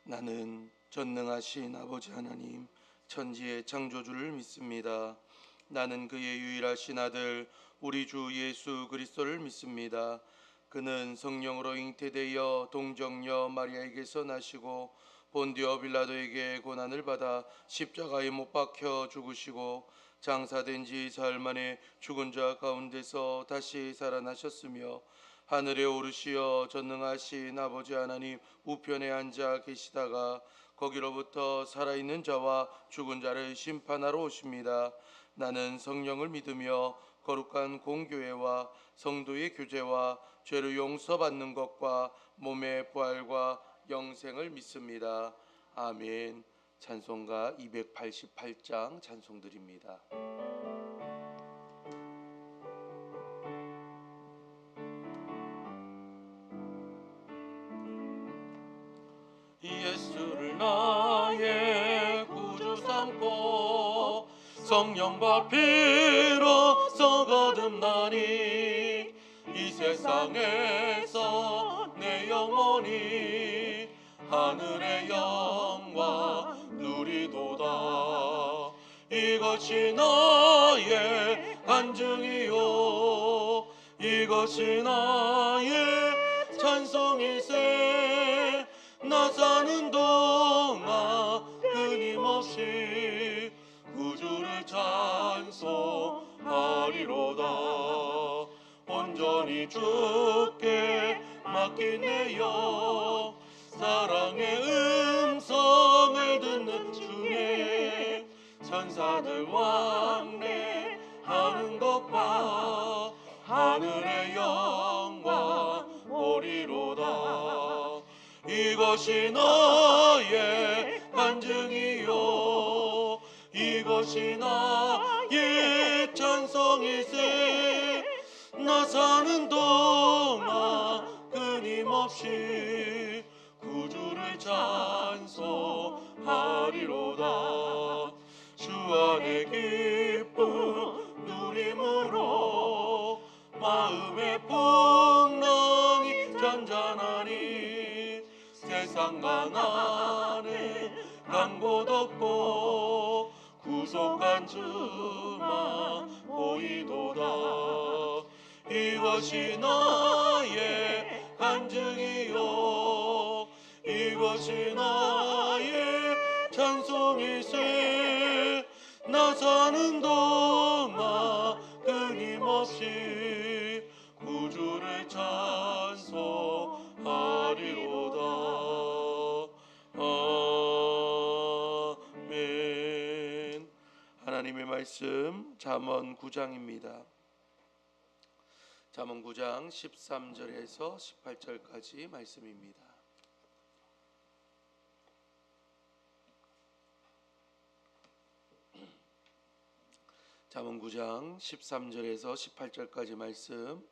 나는 전능하신 아버지 하나님 천지의 창조주를 믿습니다. 나는 그의 유일하신 아들 우리 주 예수 그리스도를 믿습니다. 그는 성령으로 잉태되어 동정녀 마리아에게서 나시고 본디오 빌라도에게 고난을 받아 십자가에 못 박혀 죽으시고 장사된 지 사흘 만에 죽은 자 가운데서 다시 살아나셨으며 하늘에 오르시어 전능하신 아버지 하나님 우편에 앉아 계시다가 거기로부터 살아있는 자와 죽은 자를 심판하러 오십니다. 나는 성령을 믿으며 거룩한 공교회와 성도의 교제와 죄를 용서받는 것과 몸의 부활과 영생을 믿습니다. 아멘. 찬송가 288장 찬송드립니다. 예수를 나의 구주 삼고 성령과 피로써 거듭나니 이 세상에서 내 영혼이 하늘의 영광 누리도다. 이것이 나의 간증이요 이것이 나의 찬송이세. 나 사는 동안 끊임없이 구주를 찬송하리로다. 온전히 주께 맡긴 내 영 사랑의 음성을 듣는 중에 천사들 왕래하는 것과 하늘의 영광 보리로다. 이것이 나의 간증이요 이것이 나의 찬송이세. 나 사는 동안 끊임없이 구주를 찬송하리로다. 주 안에 기쁨 누림으로 마음의 풍랑이 잔잔하니 세상과 나는 간 곳 없고 구속한 주만 보이도다. 이것이 나의 간증이요 이것이 나의 찬송이세. 나 사는 동안 끊임없이 구주를 찬송하리로다. 아멘. 하나님의 말씀 잠언 9장입니다. 잠언 9장 13절에서 18절까지 말씀입니다. 잠언 9장 13절에서 18절까지 말씀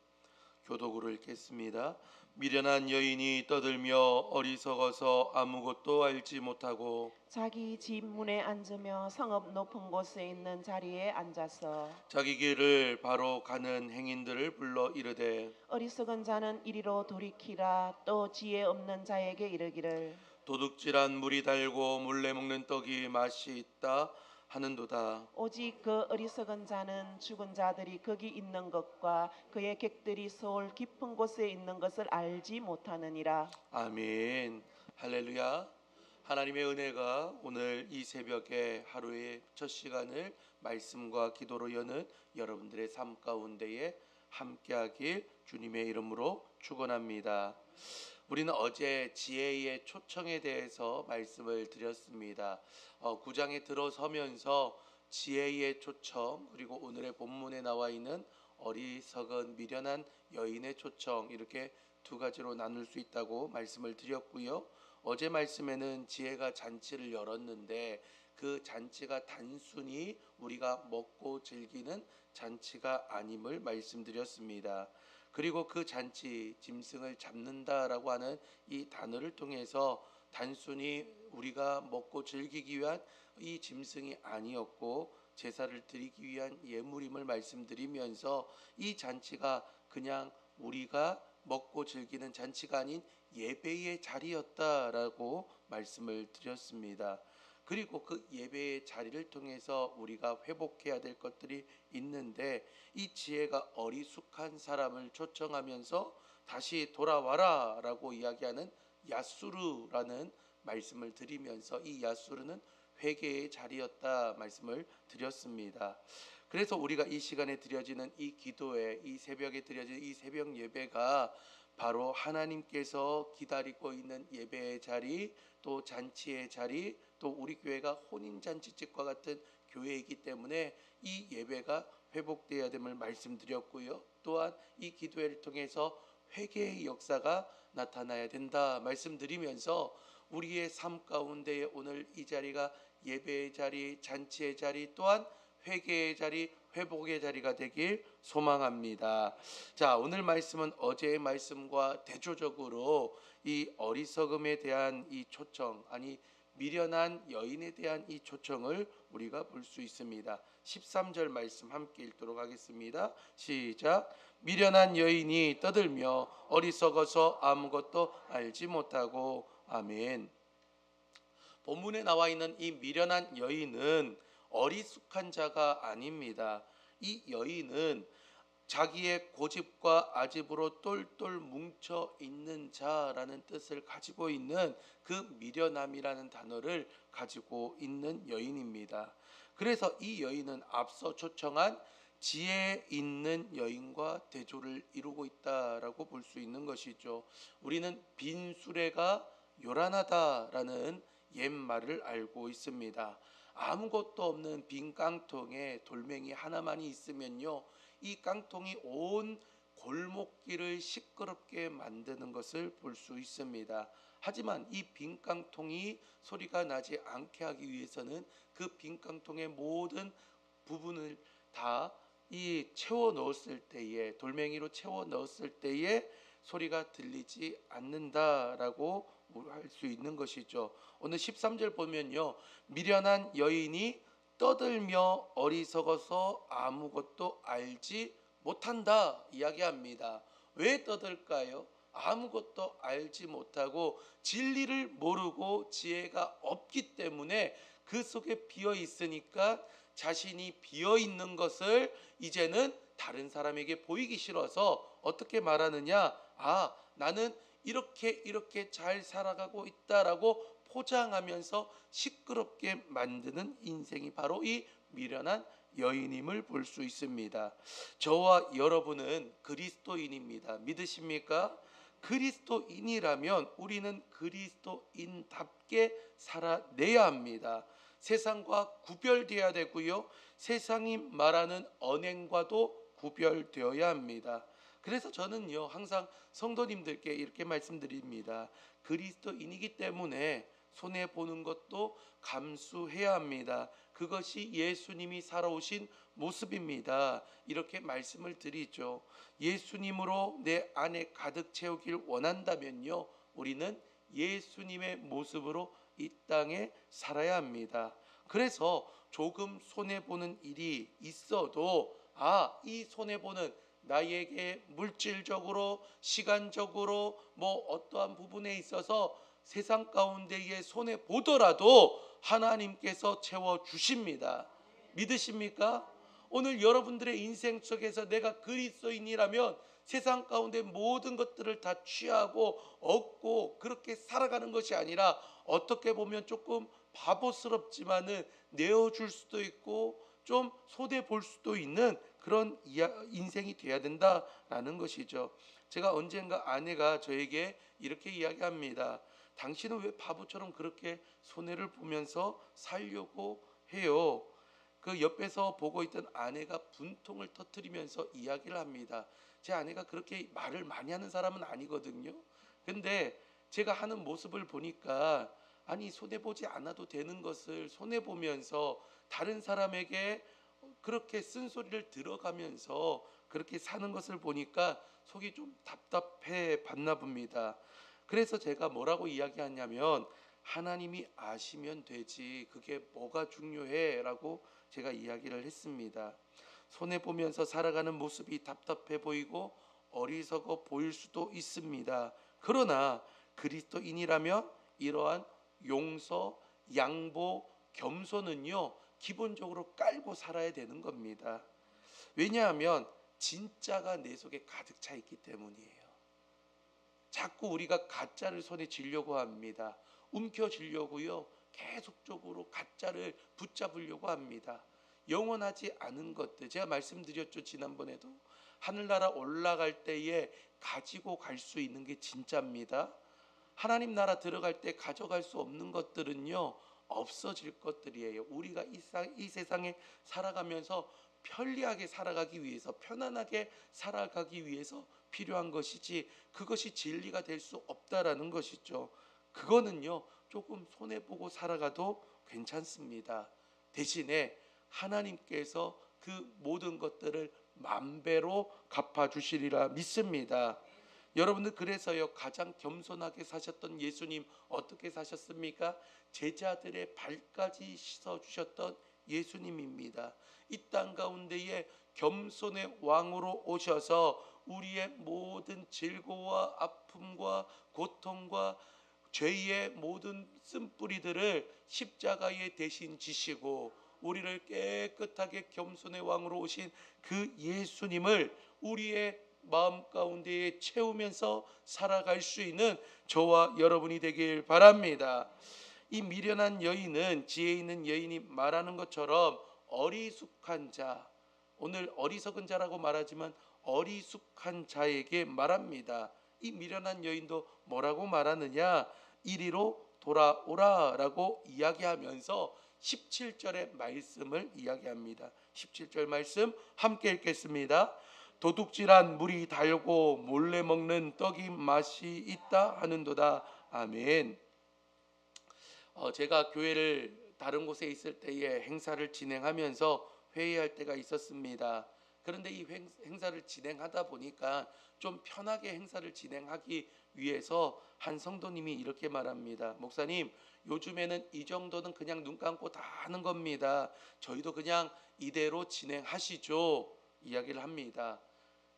교독으로 읽겠습니다. 미련한 여인이 떠들며 어리석어서 아무것도 알지 못하고 자기 집 문에 앉으며 성읍 높은 곳에 있는 자리에 앉아서 자기 길을 바로 가는 행인들을 불러 이르되 어리석은 자는 이리로 돌이키라. 또 지혜 없는 자에게 이르기를 도둑질한 물이 달고 몰래 먹는 떡이 맛이 있다 하는도다. 오직 그 어리석은 자는 죽은 자들이 거기 있는 것과 그의 객들이 서울 깊은 곳에 있는 것을 알지 못하느니라. 아멘. 할렐루야. 하나님의 은혜가 오늘 이 새벽에 하루의 첫 시간을 말씀과 기도로 여는 여러분들의 삶 가운데에 함께하길 주님의 이름으로 축원합니다. 우리는 어제 지혜의 초청에 대해서 말씀을 드렸습니다. 9장에 들어서면서 지혜의 초청, 그리고 오늘의 본문에 나와 있는 어리석은 미련한 여인의 초청, 이렇게 두 가지로 나눌 수 있다고 말씀을 드렸고요. 어제 말씀에는 지혜가 잔치를 열었는데 그 잔치가 단순히 우리가 먹고 즐기는 잔치가 아님을 말씀드렸습니다. 그리고 그 잔치, 짐승을 잡는다라고 하는 이 단어를 통해서 단순히 우리가 먹고 즐기기 위한 이 짐승이 아니었고 제사를 드리기 위한 예물임을 말씀드리면서 이 잔치가 그냥 우리가 먹고 즐기는 잔치가 아닌 예배의 자리였다라고 말씀을 드렸습니다. 그리고 그 예배의 자리를 통해서 우리가 회복해야 될 것들이 있는데, 이 지혜가 어리숙한 사람을 초청하면서 다시 돌아와라 라고 이야기하는 야수르라는 말씀을 드리면서, 이 야수르는 회개의 자리였다 말씀을 드렸습니다. 그래서 우리가 이 시간에 드려지는 이 기도회, 이 새벽에 드려지는 이 새벽 예배가 바로 하나님께서 기다리고 있는 예배의 자리, 또 잔치의 자리, 또 우리 교회가 혼인잔치집과 같은 교회이기 때문에 이 예배가 회복되어야 됨을 말씀드렸고요. 또한 이 기도회를 통해서 회개의 역사가 나타나야 된다 말씀드리면서, 우리의 삶 가운데에 오늘 이 자리가 예배의 자리, 잔치의 자리, 또한 회개의 자리, 회복의 자리가 되길 소망합니다. 자, 오늘 말씀은 어제의 말씀과 대조적으로 이 어리석음에 대한 이 초청, 아니 미련한 여인에 대한 이 초청을 우리가 볼 수 있습니다. 13절 말씀 함께 읽도록 하겠습니다. 시작. 미련한 여인이 떠들며 어리석어서 아무것도 알지 못하고. 아멘. 본문에 나와 있는 이 미련한 여인은 어리숙한 자가 아닙니다. 이 여인은 자기의 고집과 아집으로 똘똘 뭉쳐 있는 자라는 뜻을 가지고 있는, 그 미련함이라는 단어를 가지고 있는 여인입니다. 그래서 이 여인은 앞서 초청한 지혜 있는 여인과 대조를 이루고 있다라고 볼 수 있는 것이죠. 우리는 빈 수레가 요란하다라는 옛말을 알고 있습니다. 아무것도 없는 빈 깡통에 돌멩이 하나만이 있으면요, 이 깡통이 온 골목길을 시끄럽게 만드는 것을 볼 수 있습니다. 하지만 이 빈 깡통이 소리가 나지 않게 하기 위해서는 그 빈 깡통의 모든 부분을 다 이 채워 넣었을 때에, 돌멩이로 채워 넣었을 때에 소리가 들리지 않는다라고 할 수 있는 것이죠. 오늘 13절 보면요, 미련한 여인이 떠들며 어리석어서 아무것도 알지 못한다 이야기합니다. 왜 떠들까요? 아무것도 알지 못하고 진리를 모르고 지혜가 없기 때문에 그 속에 비어 있으니까 자신이 비어 있는 것을 이제는 다른 사람에게 보이기 싫어서 어떻게 말하느냐? 아, 나는 이렇게 잘 살아가고 있다라고 포장하면서 시끄럽게 만드는 인생이 바로 이 미련한 여인임을 볼 수 있습니다. 저와 여러분은 그리스도인입니다. 믿으십니까? 그리스도인이라면 우리는 그리스도인답게 살아내야 합니다. 세상과 구별되어야 되고요, 세상이 말하는 언행과도 구별되어야 합니다. 그래서 저는요, 항상 성도님들께 이렇게 말씀드립니다. 그리스도인이기 때문에 손해보는 것도 감수해야 합니다. 그것이 예수님이 살아오신 모습입니다. 이렇게 말씀을 드리죠. 예수님으로 내 안에 가득 채우길 원한다면요, 우리는 예수님의 모습으로 이 땅에 살아야 합니다. 그래서 조금 손해보는 일이 있어도, 이 손해보는 나에게 물질적으로, 시간적으로, 어떠한 부분에 있어서 세상 가운데에 손해 보더라도 하나님께서 채워 주십니다. 믿으십니까? 오늘 여러분들의 인생 속에서 내가 그리스도인이라면 세상 가운데 모든 것들을 다 취하고 얻고 그렇게 살아가는 것이 아니라, 어떻게 보면 조금 바보스럽지만은 내어줄 수도 있고 좀 손해 볼 수도 있는 그런 인생이 되어야 된다라는 것이죠. 제가 언젠가 아내가 저에게 이렇게 이야기합니다. 당신은 왜 바보처럼 그렇게 손해를 보면서 살려고 해요? 그 옆에서 보고 있던 아내가 분통을 터뜨리면서 이야기를 합니다. 제 아내가 그렇게 말을 많이 하는 사람은 아니거든요. 근데 제가 하는 모습을 보니까, 아니 손해보지 않아도 되는 것을 손해보면서 다른 사람에게 그렇게 쓴소리를 들어가면서 그렇게 사는 것을 보니까 속이 좀 답답해 봤나 봅니다. 그래서 제가 뭐라고 이야기하냐면, 하나님이 아시면 되지 그게 뭐가 중요해 라고 제가 이야기를 했습니다. 손해보면서 살아가는 모습이 답답해 보이고 어리석어 보일 수도 있습니다. 그러나 그리스도인이라면 이러한 용서, 양보, 겸손은요 기본적으로 깔고 살아야 되는 겁니다. 왜냐하면 진짜가 내 속에 가득 차 있기 때문이에요. 자꾸 우리가 가짜를 손에 쥐려고 합니다. 움켜쥐려고요. 계속적으로 가짜를 붙잡으려고 합니다. 영원하지 않은 것들, 제가 말씀드렸죠 지난번에도, 하늘나라 올라갈 때에 가지고 갈 수 있는 게 진짜입니다. 하나님 나라 들어갈 때 가져갈 수 없는 것들은요 없어질 것들이에요. 우리가 이 세상에 살아가면서 편리하게 살아가기 위해서, 편안하게 살아가기 위해서 필요한 것이지, 그것이 진리가 될 수 없다라는 것이죠. 그거는요 조금 손해보고 살아가도 괜찮습니다. 대신에 하나님께서 그 모든 것들을 만배로 갚아주시리라 믿습니다. 여러분들, 그래서요 가장 겸손하게 사셨던 예수님 어떻게 사셨습니까? 제자들의 발까지 씻어주셨던 예수님입니다. 이 땅 가운데에 겸손의 왕으로 오셔서 우리의 모든 질고와 아픔과 고통과 죄의 모든 쓴뿌리들을 십자가에 대신 지시고 우리를 깨끗하게 겸손의 왕으로 오신 그 예수님을 우리의 마음 가운데에 채우면서 살아갈 수 있는 저와 여러분이 되길 바랍니다. 이 미련한 여인은, 지혜 있는 여인이 말하는 것처럼 어리숙한 자, 오늘 어리석은 자라고 말하지만 어리숙한 자에게 말합니다. 이 미련한 여인도 뭐라고 말하느냐? 이리로 돌아오라 라고 이야기하면서 17절의 말씀을 이야기합니다. 17절 말씀 함께 읽겠습니다. 도둑질한 물이 달고 몰래 먹는 떡이 맛이 있다 하는도다. 아멘. 제가 교회를 다른 곳에 있을 때에 행사를 진행하면서 회의할 때가 있었습니다. 그런데 이 행사를 진행하다 보니까 좀 편하게 행사를 진행하기 위해서 한 성도님이 이렇게 말합니다. 목사님, 요즘에는 이 정도는 그냥 눈 감고 다 하는 겁니다. 저희도 그냥 이대로 진행하시죠. 이야기를 합니다.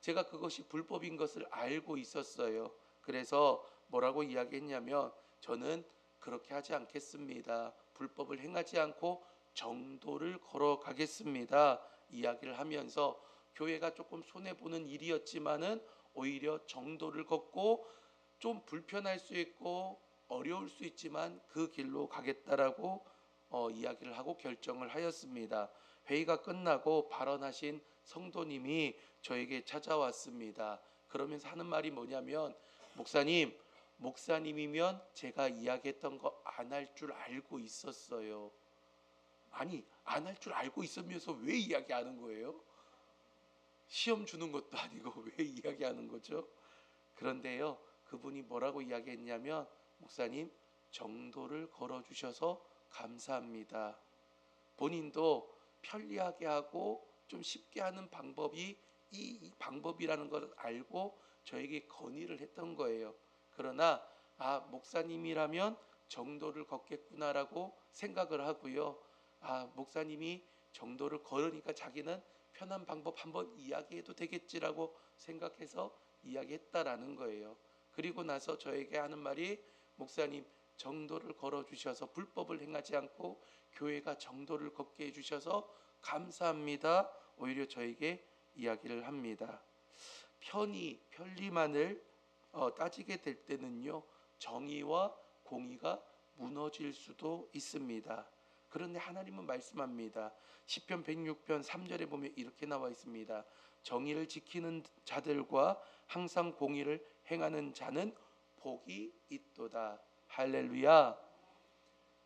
제가 그것이 불법인 것을 알고 있었어요. 그래서 뭐라고 이야기했냐면, 저는 그렇게 하지 않겠습니다. 불법을 행하지 않고 정도를 걸어가겠습니다. 이야기를 하면서 교회가 조금 손해보는 일이었지만은 오히려 정도를 걷고 좀 불편할 수 있고 어려울 수 있지만 그 길로 가겠다라고 이야기를 하고 결정을 하였습니다. 회의가 끝나고 발언하신 성도님이 저에게 찾아왔습니다. 그러면서 하는 말이 뭐냐면, 목사님이면 제가 이야기했던 거 안 할 줄 알고 있었어요. 아니, 안 할 줄 알고 있으면서 왜 이야기하는 거예요? 시험 주는 것도 아니고 왜 이야기하는 거죠? 그런데요, 그분이 뭐라고 이야기했냐면, 목사님, 정도를 걸어주셔서 감사합니다. 본인도 편리하게 하고 좀 쉽게 하는 방법이 이 방법이라는 걸 알고 저에게 건의를 했던 거예요. 그러나 목사님이라면 정도를 걷겠구나라고 생각을 하고요. 목사님이 정도를 걸으니까 자기는 편한 방법 한번 이야기해도 되겠지라고 생각해서 이야기했다라는 거예요. 그리고 나서 저에게 하는 말이, 목사님, 정도를 걸어주셔서 불법을 행하지 않고 교회가 정도를 걷게 해주셔서 감사합니다. 오히려 저에게 이야기를 합니다. 편리만을 따지게 될 때는요, 정의와 공의가 무너질 수도 있습니다. 그런데 하나님은 말씀합니다. 시편 106편 3절에 보면 이렇게 나와 있습니다. 정의를 지키는 자들과 항상 공의를 행하는 자는 복이 있도다. 할렐루야.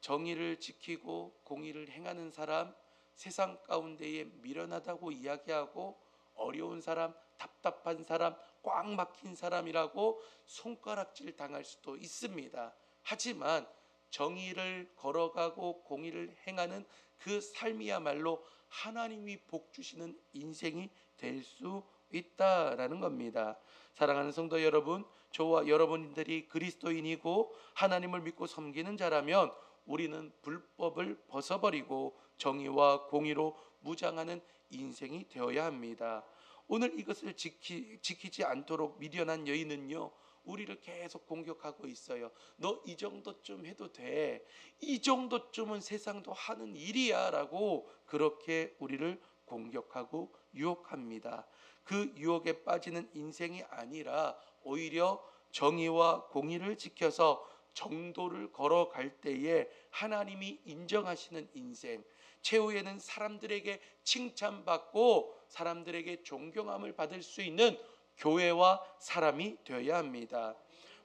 정의를 지키고 공의를 행하는 사람, 세상 가운데에 미련하다고 이야기하고 어려운 사람, 답답한 사람, 꽉 막힌 사람이라고 손가락질 당할 수도 있습니다. 하지만 정의를 걸어가고 공의를 행하는 그 삶이야말로 하나님이 복 주시는 인생이 될 수 있다라는 겁니다. 사랑하는 성도 여러분, 저와 여러분들이 그리스도인이고 하나님을 믿고 섬기는 자라면 우리는 불법을 벗어버리고 정의와 공의로 무장하는 인생이 되어야 합니다. 오늘 이것을 지키지 않도록 미련한 여인은요, 우리를 계속 공격하고 있어요. 너 이 정도쯤 해도 돼. 이 정도쯤은 세상도 하는 일이야 라고 그렇게 우리를 공격하고 유혹합니다. 그 유혹에 빠지는 인생이 아니라 오히려 정의와 공의를 지켜서 정도를 걸어갈 때에 하나님이 인정하시는 인생, 최후에는 사람들에게 칭찬받고 사람들에게 존경함을 받을 수 있는 교회와 사람이 되어야 합니다.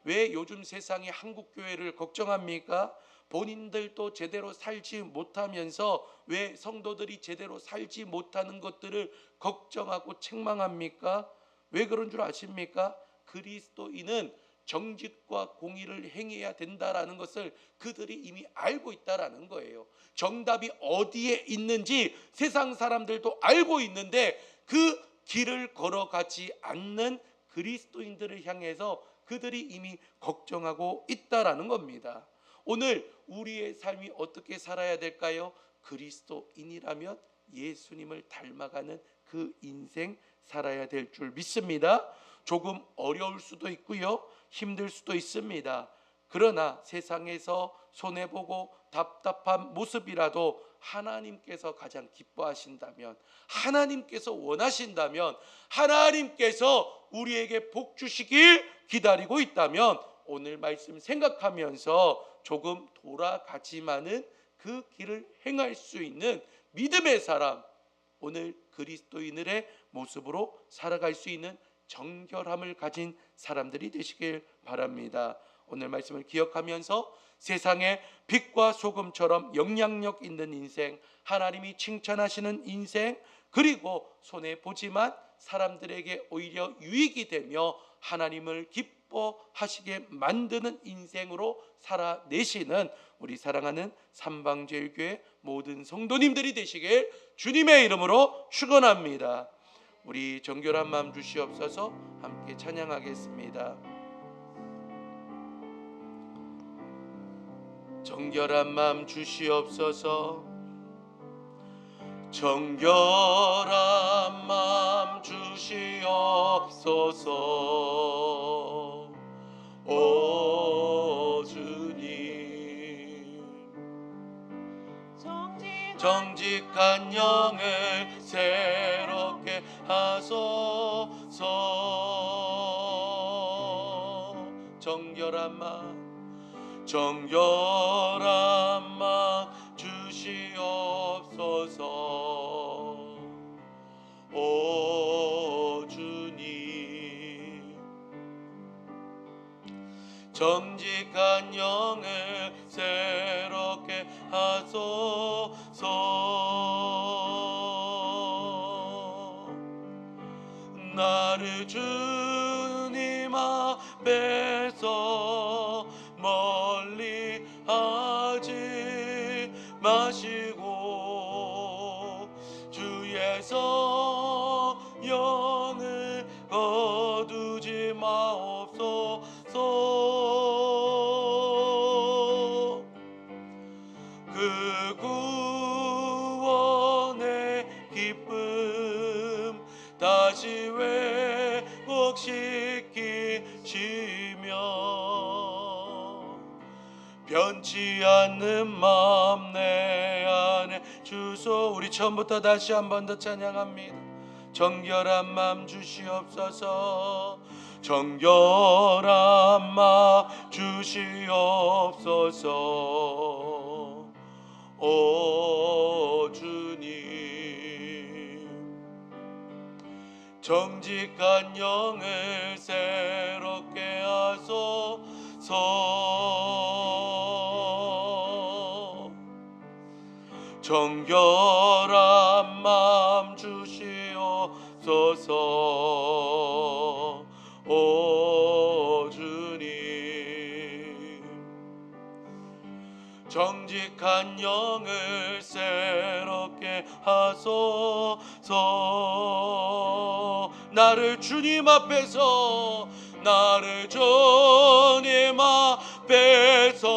왜 요즘 세상이 한국 교회를 걱정합니까? 본인들도 제대로 살지 못하면서 왜 성도들이 제대로 살지 못하는 것들을 걱정하고 책망합니까? 왜 그런 줄 아십니까? 그리스도인은 정직과 공의를 행해야 된다라는 것을 그들이 이미 알고 있다라는 거예요. 정답이 어디에 있는지 세상 사람들도 알고 있는데 그 길을 걸어가지 않는 그리스도인들을 향해서 그들이 이미 걱정하고 있다라는 겁니다. 오늘 우리의 삶이 어떻게 살아야 될까요? 그리스도인이라면 예수님을 닮아가는 그 인생 살아야 될 줄 믿습니다. 조금 어려울 수도 있고요, 힘들 수도 있습니다. 그러나 세상에서 손해보고 답답한 모습이라도 하나님께서 가장 기뻐하신다면, 하나님께서 원하신다면, 하나님께서 우리에게 복 주시길 기다리고 있다면 오늘 말씀 생각하면서 조금 돌아가지만은 그 길을 행할 수 있는 믿음의 사람, 오늘 그리스도인의 모습으로 살아갈 수 있는 정결함을 가진 사람들이 되시길 바랍니다. 오늘 말씀을 기억하면서 세상의 빛과 소금처럼 영향력 있는 인생, 하나님이 칭찬하시는 인생, 그리고 손해보지만 사람들에게 오히려 유익이 되며 하나님을 기뻐하시게 만드는 인생으로 살아내시는 우리 사랑하는 삼방제일교회 모든 성도님들이 되시길 주님의 이름으로 축원합니다. 우리 정결한 마음 주시옵소서. 함께 찬양하겠습니다. 정결한 마음 주시옵소서. 정결한 마음 주시옵소서. 오 주님, 정직한 영을 새롭게 하소서. 정결한 마음, 정결한 마음 주시옵소서. 오 주님, 정직한 영을 새롭게 하소서. 나를 주님 앞에서 멀리 하지 마시고 주의 성령을 거두지 마옵소서. 그 구원의 기쁨 다시 회복시키시며 변치 않는 마음 내 안에 주소. 우리 처음부터 다시 한 번 더 찬양합니다. 정결한 마음 주시옵소서. 정결한 마음 주시옵소서. 오 주님, 정직한 영을 새롭게 하소서. 정결한 마음 주시옵소서. 오 주님, 정직한 영을 새롭게 하소서. 나를 주님 앞에서, 나를 주님 앞에서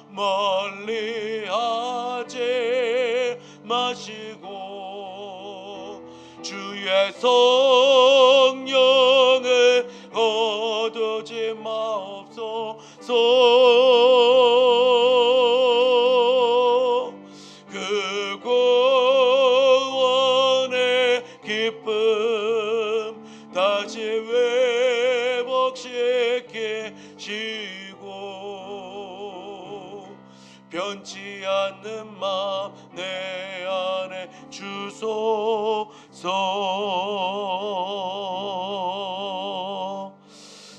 멀리 하지 마시고 주의 손 거두지 마옵소서. 그 구원의 기쁨 다시 회복시키시고 변치 않는 마음 내 안에 주소서.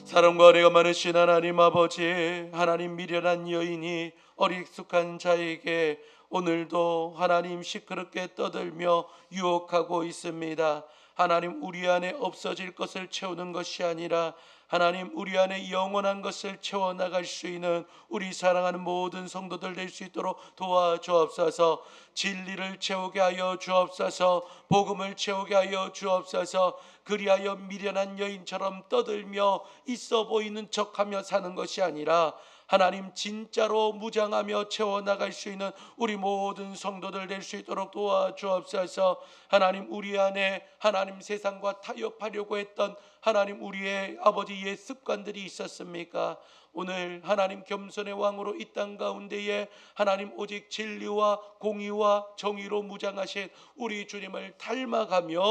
사랑과 은혜가 많으신 하나님 아버지, 하나님 미련한 여인이 어리숙한 자에게 오늘도 하나님 시끄럽게 떠들며 유혹하고 있습니다. 하나님, 우리 안에 없어질 것을 채우는 것이 아니라 하나님, 우리 안에 영원한 것을 채워나갈 수 있는 우리 사랑하는 모든 성도들 될 수 있도록 도와주옵소서. 진리를 채우게 하여 주옵소서. 복음을 채우게 하여 주옵소서. 그리하여 미련한 여인처럼 떠들며 있어 보이는 척하며 사는 것이 아니라 하나님, 진짜로 무장하며 채워나갈 수 있는 우리 모든 성도들 될 수 있도록 도와주옵소서. 하나님, 우리 안에 하나님 세상과 타협하려고 했던 하나님 우리의 아버지의 습관들이 있었습니까? 오늘 하나님 겸손의 왕으로 이 땅 가운데에 하나님 오직 진리와 공의와 정의로 무장하신 우리 주님을 닮아가며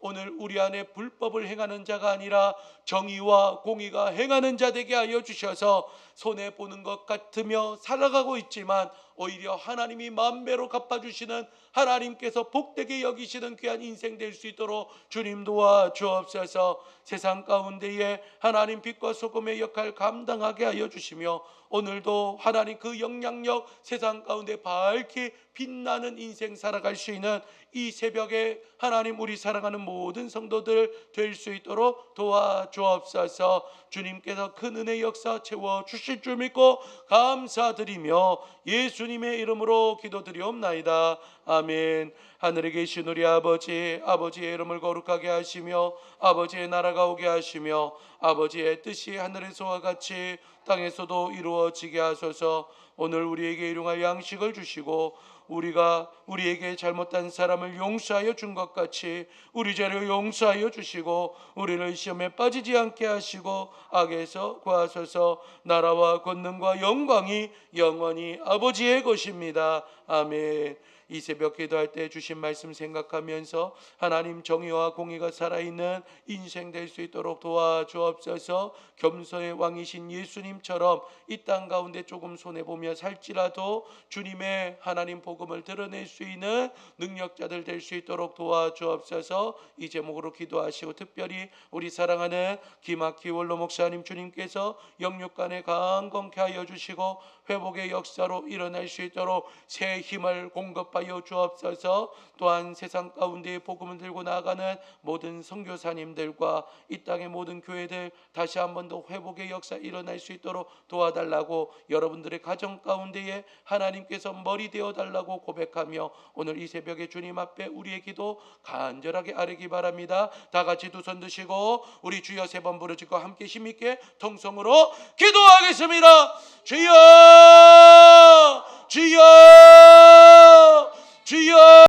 오늘 우리 안에 불법을 행하는 자가 아니라 정의와 공의가 행하는 자 되게 하여 주셔서 손해 보는 것 같으며 살아가고 있지만 오히려 하나님이 만배로 갚아주시는 하나님께서 복되게 여기시는 귀한 인생 될 수 있도록 주님 도와주옵소서. 세상 가운데에 하나님 빛과 소금의 역할 감당하게 하여 주시며 오늘도 하나님 그 영향력 세상 가운데 밝히 빛나는 인생 살아갈 수 있는 이 새벽에 하나님 우리 사랑하는 모든 성도들 될 수 있도록 도와주옵소서. 주님께서 큰 은혜 역사 채워주실 줄 믿고 감사드리며 예수님의 이름으로 기도드리옵나이다. 아멘. 하늘에 계신 우리 아버지, 아버지의 이름을 거룩하게 하시며 아버지의 나라가 오게 하시며 아버지의 뜻이 하늘에서와 같이 땅에서도 이루어지게 하소서. 오늘 우리에게 일용할 양식을 주시고 우리가 우리에게 잘못한 사람을 용서하여 준 것 같이 우리 죄를 용서하여 주시고 우리를 시험에 빠지지 않게 하시고 악에서 구하소서. 나라와 권능과 영광이 영원히 아버지의 것입니다. 아멘. 이 새벽 기도할 때 주신 말씀 생각하면서 하나님 정의와 공의가 살아있는 인생 될 수 있도록 도와주옵소서. 겸손의 왕이신 예수님처럼 이 땅 가운데 조금 손해보며 살지라도 주님의 하나님 복음을 드러낼 수 있는 능력자들 될 수 있도록 도와주옵소서. 이 제목으로 기도하시고 특별히 우리 사랑하는 김학기 원로 목사님 주님께서 영육간에 강건케 하여 주시고 회복의 역사로 일어날 수 있도록 새 힘을 공급하여 주옵소서. 또한 세상 가운데 복음을 들고 나아가는 모든 선교사님들과 이 땅의 모든 교회들 다시 한 번 더 회복의 역사 일어날 수 있도록 도와달라고 여러분들의 가정 가운데에 하나님께서 머리 되어달라고 고백하며 오늘 이 새벽에 주님 앞에 우리의 기도 간절하게 아뢰기 바랍니다. 다 같이 두 손 드시고 우리 주여 세 번 부르짖고 함께 힘있게 통성으로 기도하겠습니다. 주여 주여 주여